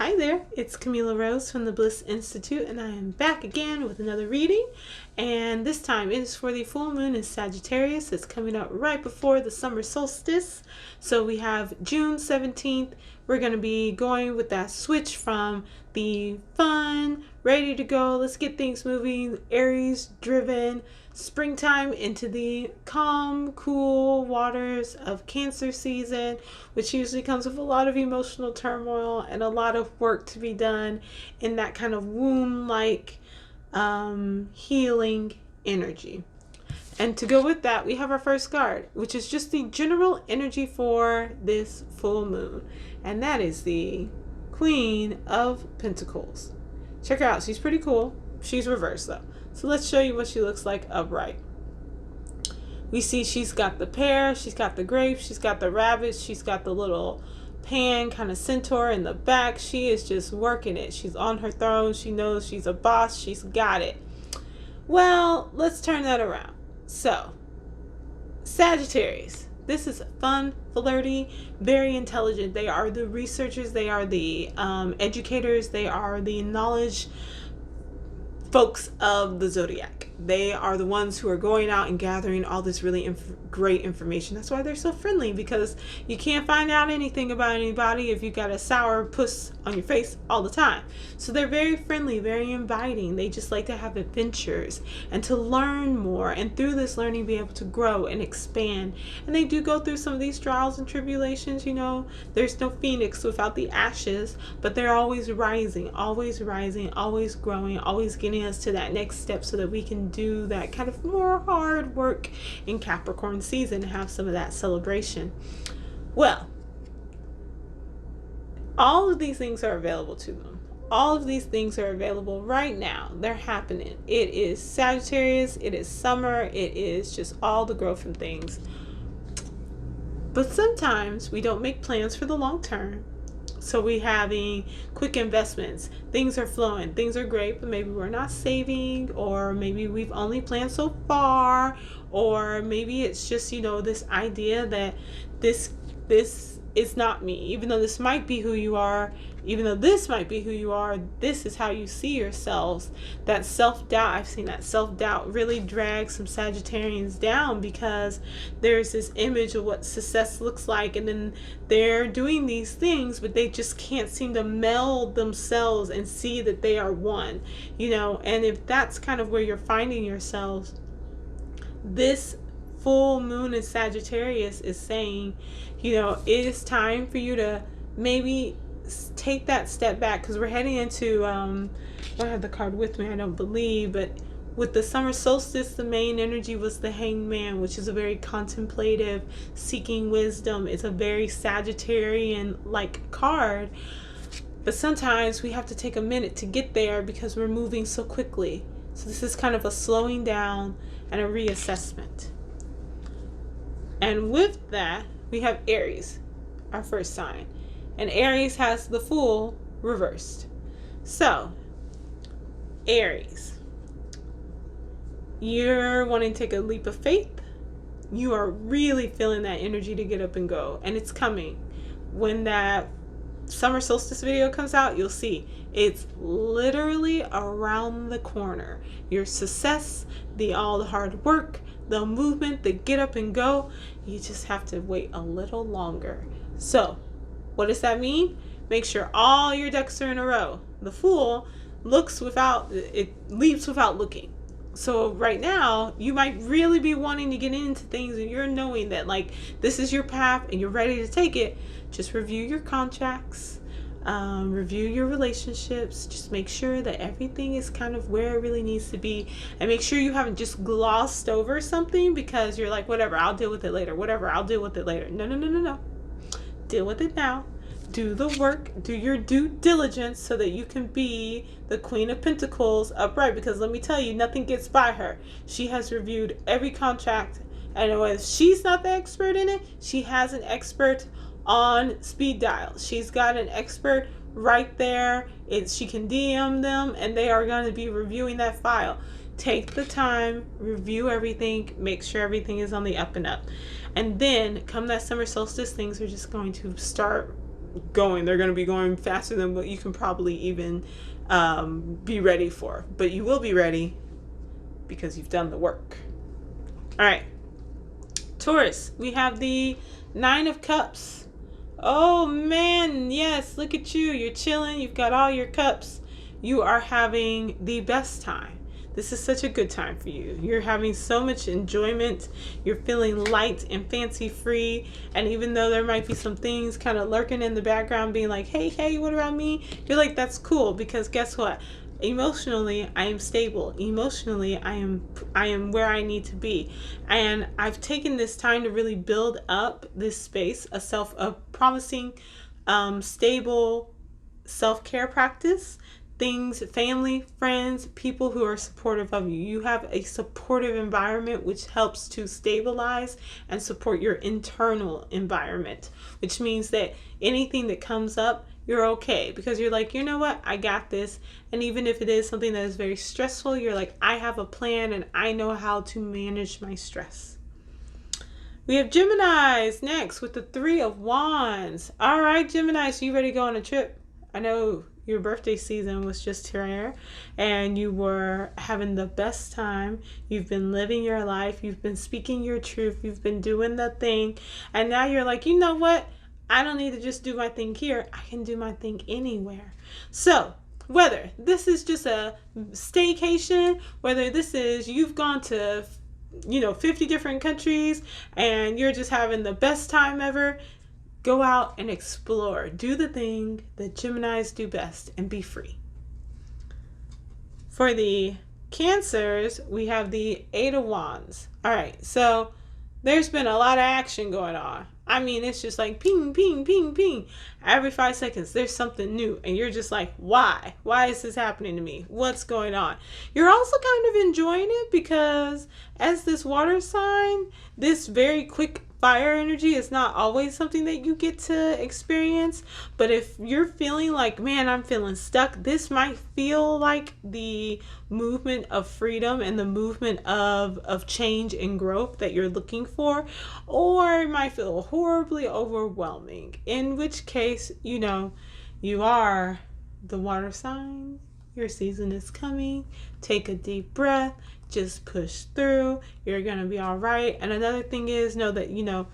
Hi there, it's Camila Rose from the Bliss Institute, and I am back again with another reading. And this time it is for the full moon in Sagittarius. It's coming up right before the summer solstice. So we have June 17th. We're going to be going with that switch from the fun, ready to go, let's get things moving, Aries driven springtime into the calm, cool waters of Cancer season, which usually comes with a lot of emotional turmoil and a lot of work to be done in that kind of womb-like healing energy. And to go with that, we have our first card, which is just the general energy for this full moon. And that is the Queen of Pentacles. Check her out. She's pretty cool. She's reversed though. So let's show you what she looks like upright. We see she's got the pear, she's got the grape, she's got the rabbit, she's got the little pan kind of centaur in the back. She is just working it. She's on her throne. She knows she's a boss. She's got it. Well, let's turn that around. So, Sagittarius. This is fun, flirty, very intelligent. They are the researchers. They are the educators. They are the knowledge folks of the zodiac. They are the ones who are going out and gathering all this really great information. That's why they're so friendly, because you can't find out anything about anybody if you got a sour puss on your face all the time. So they're very friendly, very inviting. They just like to have adventures and to learn more, and through this learning be able to grow and expand. And they do go through some of these trials and tribulations. You know, there's no phoenix without the ashes, but they're always rising, always growing, always getting us to that next step so that we can do that kind of more hard work in Capricorn season and have some of that celebration. Well, all of these things are available to them. All of these things are available right now. They're happening. It is Sagittarius. It is summer. It is just all the growth and things. But sometimes we don't make plans for the long term. So we're having quick investments. Things are flowing. Things are great, but maybe we're not saving, or maybe we've only planned so far, or maybe it's just, you know, this idea that this is not me. Even though this might be who you are, even though this might be who you are, this is how you see yourselves. That self-doubt, I've seen that self-doubt really drag some Sagittarians down, because there's this image of what success looks like, and then they're doing these things, but they just can't seem to meld themselves and see that they are one, you know. And if that's kind of where you're finding yourselves, this full moon in Sagittarius is saying, you know, it is time for you to maybe take that step back, because we're heading into I don't have the card with me, I don't believe, but with the summer solstice, the main energy was the Hanged Man, which is a very contemplative, seeking wisdom. It's a very Sagittarian like card, but sometimes we have to take a minute to get there because we're moving so quickly. So this is kind of a slowing down and a reassessment. And with that, we have Aries, our first sign. And Aries has the Fool reversed. So, Aries, you're wanting to take a leap of faith. You are really feeling that energy to get up and go. And it's coming. When that summer solstice video comes out, you'll see it's literally around the corner. Your success, all the hard work, the movement, the get up and go, you just have to wait a little longer. So, what does that mean? Make sure all your ducks are in a row. The Fool leaps without looking. So right now, you might really be wanting to get into things, and you're knowing that like this is your path and you're ready to take it. Just review your contracts, review your relationships. Just make sure that everything is kind of where it really needs to be, and make sure you haven't just glossed over something because you're like, whatever, I'll deal with it later. Whatever, I'll deal with it later. No. Deal with it now. Do the work. Do your due diligence so that you can be the Queen of Pentacles upright. Because let me tell you, nothing gets by her. She has reviewed every contract. And if she's not the expert in it, she has an expert on speed dial. She's got an expert right there. She can DM them, and they are going to be reviewing that file. Take the time, review everything, make sure everything is on the up and up. And then come that summer solstice, things are just going to start going. They're going to be going faster than what you can probably even be ready for. But you will be ready because you've done the work. All right. Taurus, we have the Nine of Cups. Oh man, yes, look at you. You're chilling. You've got all your cups. You are having the best time. This is such a good time for you. You're having so much enjoyment. You're feeling light and fancy free. And even though there might be some things kind of lurking in the background being like, hey, what about me? You're like, that's cool, because guess what? Emotionally, I am stable. Emotionally, I am where I need to be. And I've taken this time to really build up this space, a promising, stable self-care practice. Things, family, friends, people who are supportive of you. You have a supportive environment, which helps to stabilize and support your internal environment, which means that anything that comes up, you're okay, because you're like, you know what, I got this. And even if it is something that is very stressful, you're like, I have a plan and I know how to manage my stress. We have Geminis next with the Three of Wands. All right, Gemini, so you ready to go on a trip? I know your birthday season was just here and you were having the best time. You've been living your life. You've been speaking your truth. You've been doing the thing. And now you're like, you know what? I don't need to just do my thing here. I can do my thing anywhere. So whether this is just a staycation, whether this is you've gone to 50 different countries and you're just having the best time ever, go out and explore. Do the thing that Geminis do best and be free. For the Cancers, we have the Eight of Wands. All right, so there's been a lot of action going on. I mean, it's just like ping, ping, ping, ping. Every 5 seconds, there's something new. And you're just like, why? Why is this happening to me? What's going on? You're also kind of enjoying it because as this water sign, this very quick fire energy is not always something that you get to experience. But if you're feeling like, man, I'm feeling stuck, this might feel like the movement of freedom and the movement of change and growth that you're looking for, or it might feel horribly overwhelming, in which case, you are the water sign. Your season is coming. Take a deep breath. Just push through. You're going to be all right. And another thing is, know that,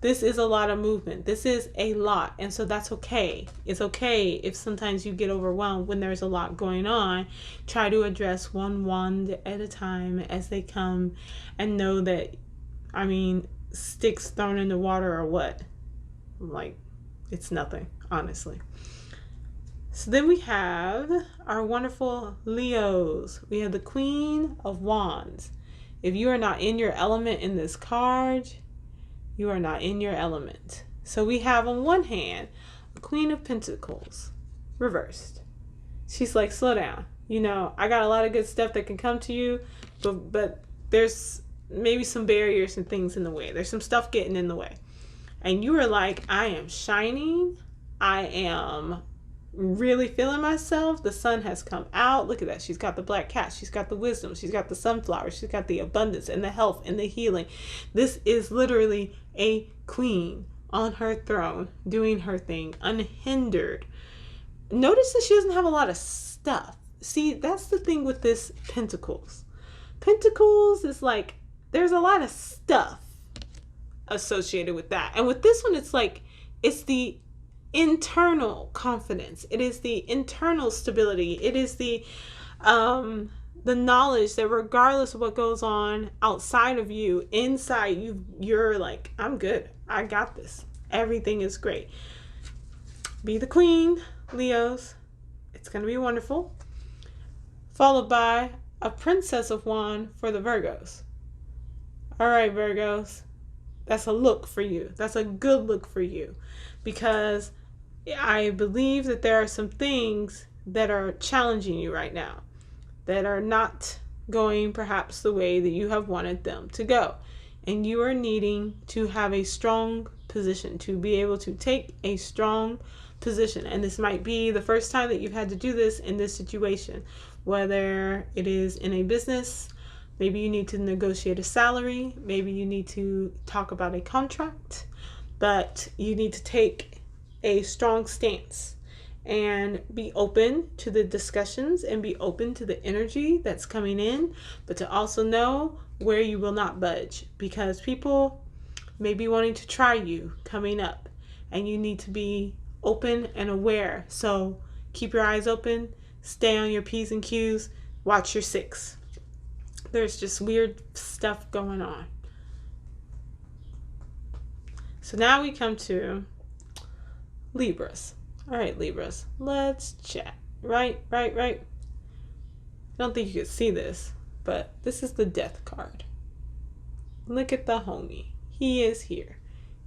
this is a lot of movement. This is a lot. And so that's okay. It's okay if sometimes you get overwhelmed when there's a lot going on. Try to address one wand at a time as they come, and know that, sticks thrown in the water or what? Like, it's nothing, honestly. So then we have our wonderful Leos. We have the Queen of Wands. If you are not in your element in this card, you are not in your element. So we have on one hand, a Queen of Pentacles, reversed. She's like, slow down. I got a lot of good stuff that can come to you, but there's maybe some barriers and things in the way. There's some stuff getting in the way. And you are like, I am shining. I am really feeling myself. The sun has come out. Look at that. She's got the black cat. She's got the wisdom. She's got the sunflower. She's got the abundance and the health and the healing. This is literally a queen on her throne doing her thing unhindered. Notice that she doesn't have a lot of stuff. See, that's the thing with this Pentacles. Pentacles is like, there's a lot of stuff associated with that. And with this one, it's like, it's the internal confidence. It is the internal stability. It is the knowledge that regardless of what goes on outside of you, inside you, you're like, I'm good. I got this. Everything is great. Be the queen, Leos. It's going to be wonderful. Followed by a Princess of Wands for the Virgos. All right, Virgos. That's a look for you. That's a good look for you, because I believe that there are some things that are challenging you right now that are not going perhaps the way that you have wanted them to go. And you are needing to have a strong position, to be able to take a strong position. And this might be the first time that you've had to do this in this situation, whether it is in a business. Maybe you need to negotiate a salary. Maybe you need to talk about a contract. But you need to take a strong stance and be open to the discussions and be open to the energy that's coming in, but to also know where you will not budge, because people may be wanting to try you coming up and you need to be open and aware. So keep your eyes open, stay on your P's and Q's, watch your 6. There's just weird stuff going on. So now we come to Libras. All right, Libras, let's chat. Right. I don't think you can see this, but this is the Death card. Look at the homie. He is here.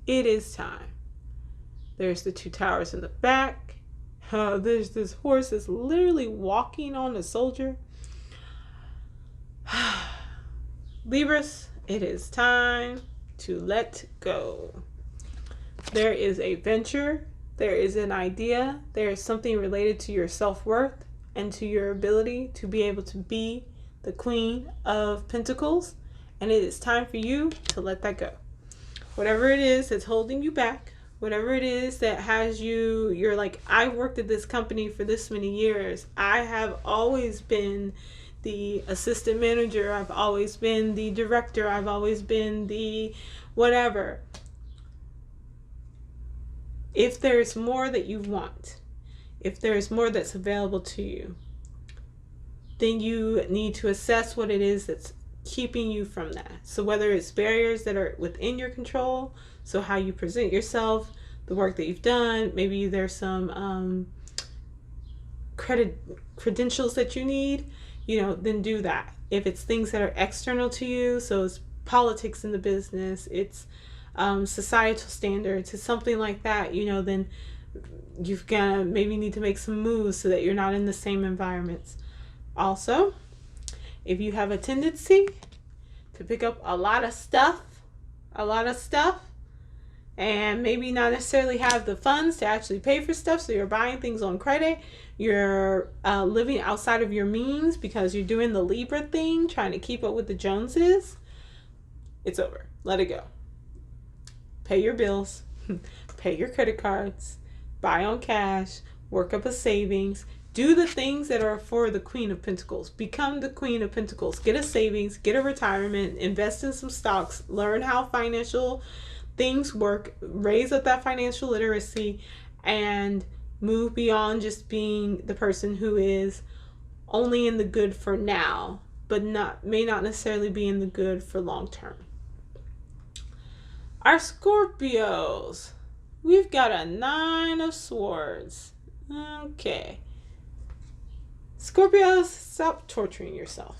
It is time. There's the 2 towers in the back. There's this horse that's literally walking on a soldier. Libras, it is time to let go. There is a venture, there is an idea, there is something related to your self-worth and to your ability to be able to be the Queen of Pentacles, and it is time for you to let that go. Whatever it is that's holding you back, whatever it is that has you're like, I've worked at this company for this many years. I have always been the assistant manager. I've always been the director. I've always been the whatever. If there's more that you want, if there's more that's available to you, then you need to assess what it is that's keeping you from that. So whether it's barriers that are within your control, so how you present yourself, the work that you've done, maybe there's some credentials that you need, then do that. If it's things that are external to you, so it's politics in the business, it's societal standards, it's something like that, then you've got to maybe need to make some moves so that you're not in the same environments. Also, if you have a tendency to pick up a lot of stuff, and maybe not necessarily have the funds to actually pay for stuff, so you're buying things on credit, you're living outside of your means because you're doing the Libra thing, trying to keep up with the Joneses, it's over. Let it go. Pay your bills, pay your credit cards, buy on cash, work up a savings, do the things that are for the Queen of Pentacles. Become the Queen of Pentacles. Get a savings, get a retirement, invest in some stocks, learn how financial things work, raise up that financial literacy, and move beyond just being the person who is only in the good for now, but may not necessarily be in the good for long term. Our Scorpios, we've got a 9 of Swords. Okay. Scorpios, stop torturing yourself.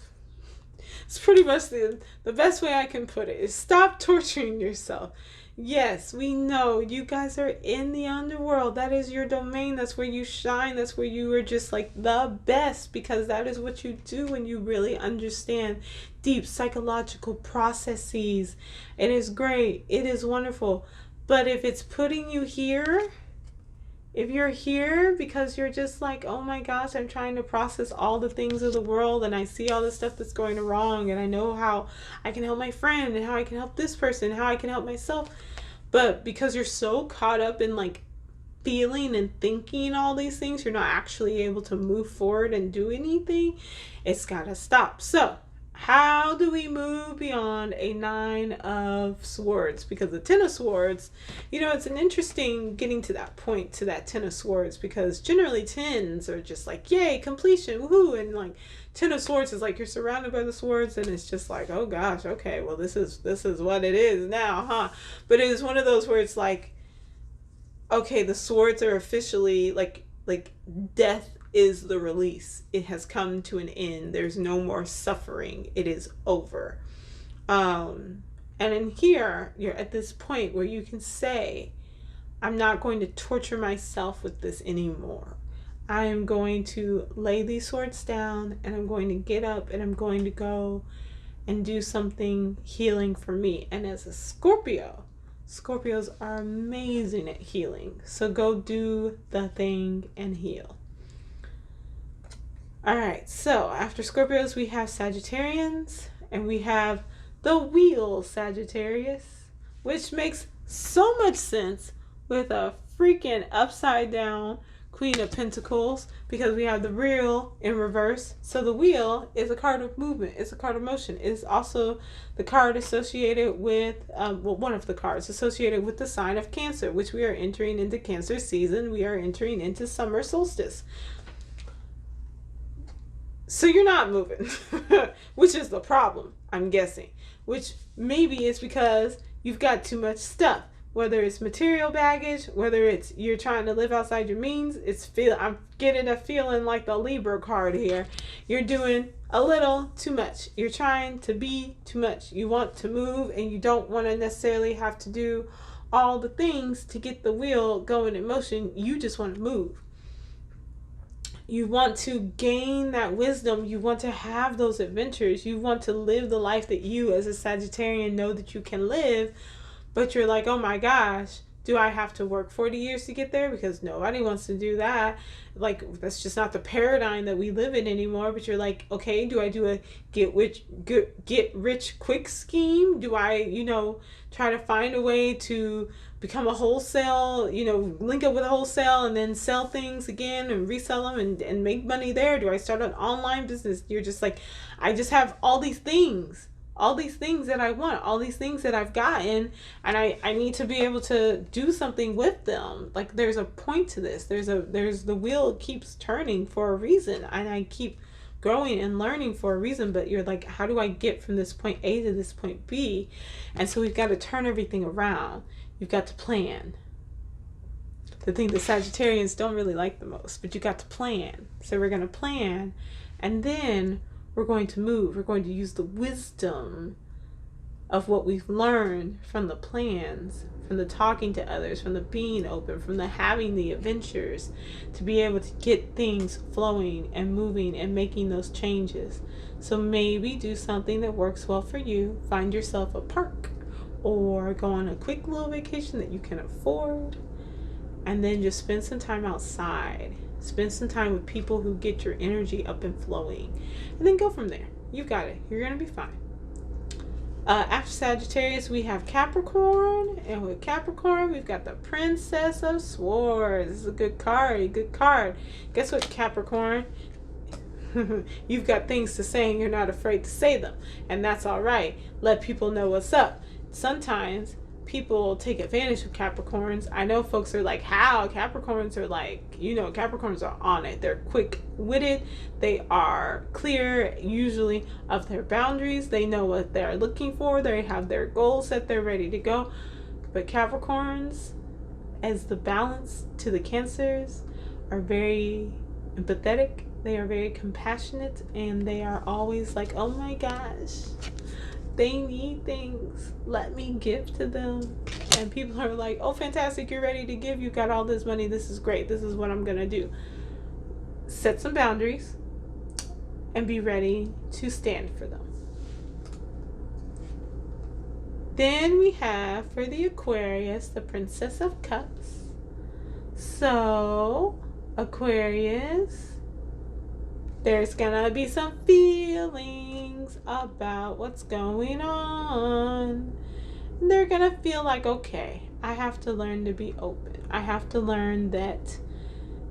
It's pretty much the best way I can put it is stop torturing yourself. Yes, we know you guys are in the underworld. That is your domain. That's where you shine. That's where you are just like the best, because that is what you do when you really understand deep psychological processes. It is great. It is wonderful. But if it's putting you here, if you're here because you're just like, oh my gosh, I'm trying to process all the things of the world and I see all the stuff that's going wrong and I know how I can help my friend and how I can help this person, how I can help myself. But because you're so caught up in like feeling and thinking all these things, you're not actually able to move forward and do anything. It's got to stop. So how do we move beyond a 9 of Swords? Because the 10 of Swords, it's an interesting getting to that point, to that 10 of Swords, because generally 10s are just like, yay, completion, woohoo. And like 10 of Swords is like you're surrounded by the swords and it's just like, oh gosh, okay, well this is what it is now, huh? But it is one of those where it's like, okay, the swords are officially like death is the release. It has come to an end. There's no more suffering. It is over. And in here, you're at this point where you can say, I'm not going to torture myself with this anymore. I am going to lay these swords down and I'm going to get up and I'm going to go and do something healing for me. And as a Scorpio, Scorpios are amazing at healing. So go do the thing and heal. All right, so after Scorpios, we have Sagittarians, and we have the wheel Sagittarius, which makes so much sense with a freaking upside down Queen of Pentacles, because we have the wheel in reverse. So the wheel is a card of movement. It's a card of motion. It's also the card associated with, one of the cards associated with the sign of Cancer, which we are entering into Cancer season. We are entering into summer solstice. So you're not moving, which is the problem, I'm guessing. Which maybe it's because you've got too much stuff. Whether it's material baggage, whether it's you're trying to live outside your means, I'm getting a feeling like the Libra card here. You're doing a little too much. You're trying to be too much. You want to move and you don't want to necessarily have to do all the things to get the wheel going in motion. You just want to move. You want to gain that wisdom. You want to have those adventures. You want to live the life that you as a Sagittarian know that you can live. But you're like, oh my gosh, do I have to work 40 years to get there? Because nobody wants to do that. Like, that's just not the paradigm that we live in anymore. But you're like, okay, do I do a get rich quick scheme? Do I, try to find a way to become a wholesale, link up with a wholesale and then sell things again and resell them and make money there? Do I start an online business? You're just like, I just have all these things that I want, all these things that I've gotten, and I need to be able to do something with them. Like, there's a point to this. There's the wheel keeps turning for a reason, and I keep growing and learning for a reason. But you're like, how do I get from this point A to this point B? And so we've got to turn everything around. You've got to plan. The thing that Sagittarians don't really like the most, but you got to plan. So we're going to plan, and then we're going to move. We're going to use the wisdom of what we've learned from the plans, from the talking to others, from the being open, from the having the adventures, to be able to get things flowing and moving and making those changes. So maybe do something that works well for you. Find yourself a park or go on a quick little vacation that you can afford, and then just spend some time outside. Spend some time with people who get your energy up and flowing. And then go from there. You got it. You're going to be fine. After Sagittarius, we have Capricorn. And with Capricorn, we've got the Princess of Swords. This is a good card. Good card. Guess what, Capricorn? You've got things to say and you're not afraid to say them. And that's all right. Let people know what's up. Sometimes people take advantage of Capricorns. I know folks are like, how? Capricorns are like, Capricorns are on it. They're quick-witted. They are clear, usually, of their boundaries. They know what they're looking for. They have their goals set. They're ready to go. But Capricorns, as the balance to the Cancers, are very empathetic. They are very compassionate. And they are always like, oh my gosh, they need things. Let me give to them. And people are like, oh, fantastic. You're ready to give. You got all this money. This is great. This is what I'm going to do. Set some boundaries and be ready to stand for them. Then we have for the Aquarius, the Princess of Cups. So, Aquarius, there's gonna be some feelings about what's going on. And they're gonna feel like, okay, I have to learn to be open. I have to learn that,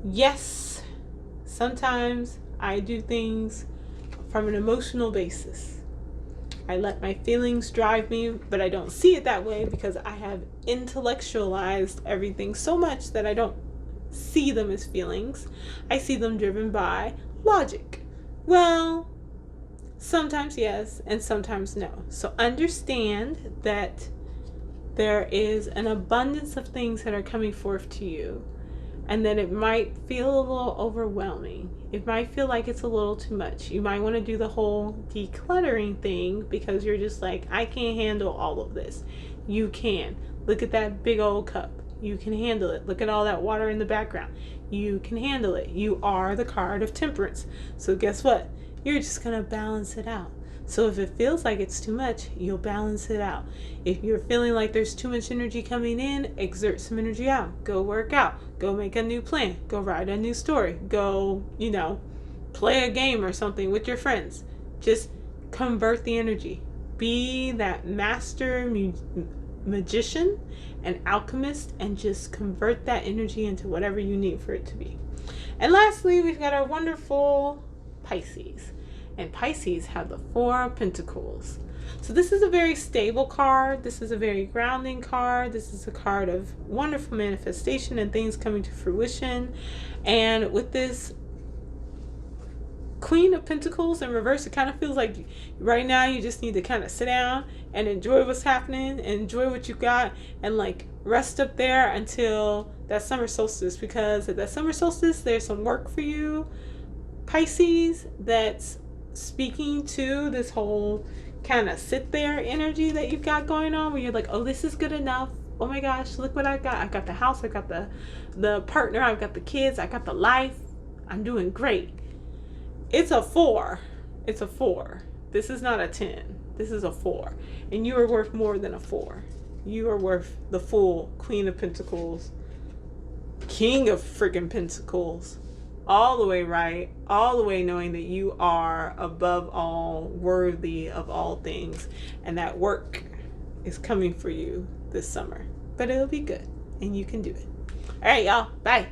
yes, sometimes I do things from an emotional basis. I let my feelings drive me, but I don't see it that way because I have intellectualized everything so much that I don't see them as feelings. I see them driven by logic. Well, sometimes yes, and sometimes no. So understand that there is an abundance of things that are coming forth to you, and that it might feel a little overwhelming. It might feel like it's a little too much. You might want to do the whole decluttering thing because you're just like, I can't handle all of this. You can. Look at that big old cup. You can handle it. Look at all that water in the background. You can handle it. You are the card of temperance. So guess what? You're just going to balance it out. So if it feels like it's too much, you'll balance it out. If you're feeling like there's too much energy coming in, exert some energy out. Go work out. Go make a new plan. Go write a new story. Go, play a game or something with your friends. Just convert the energy. Be that master magician, an alchemist, and just convert that energy into whatever you need for it to be. And lastly, we've got our wonderful Pisces. And Pisces have the Four of Pentacles. So this is a very stable card. This is a very grounding card. This is a card of wonderful manifestation and things coming to fruition. And with this Queen of Pentacles in reverse, it kind of feels like right now you just need to kind of sit down and enjoy what's happening and enjoy what you got, and like rest up there until that summer solstice, because at that summer solstice there's some work for you, Pisces, that's speaking to this whole kind of sit there energy that you've got going on, where you're like, oh, this is good enough. Oh my gosh, look what I got. I got the house, I got the partner, I've got the kids, I got the life. I'm doing great. It's a 4. It's a 4. This is not a 10. This is a 4. And you are worth more than a 4. You are worth the full Queen of Pentacles, King of freaking Pentacles, all the way right, all the way knowing that you are above all, worthy of all things, and that work is coming for you this summer. But it'll be good, and you can do it. All right, y'all. Bye.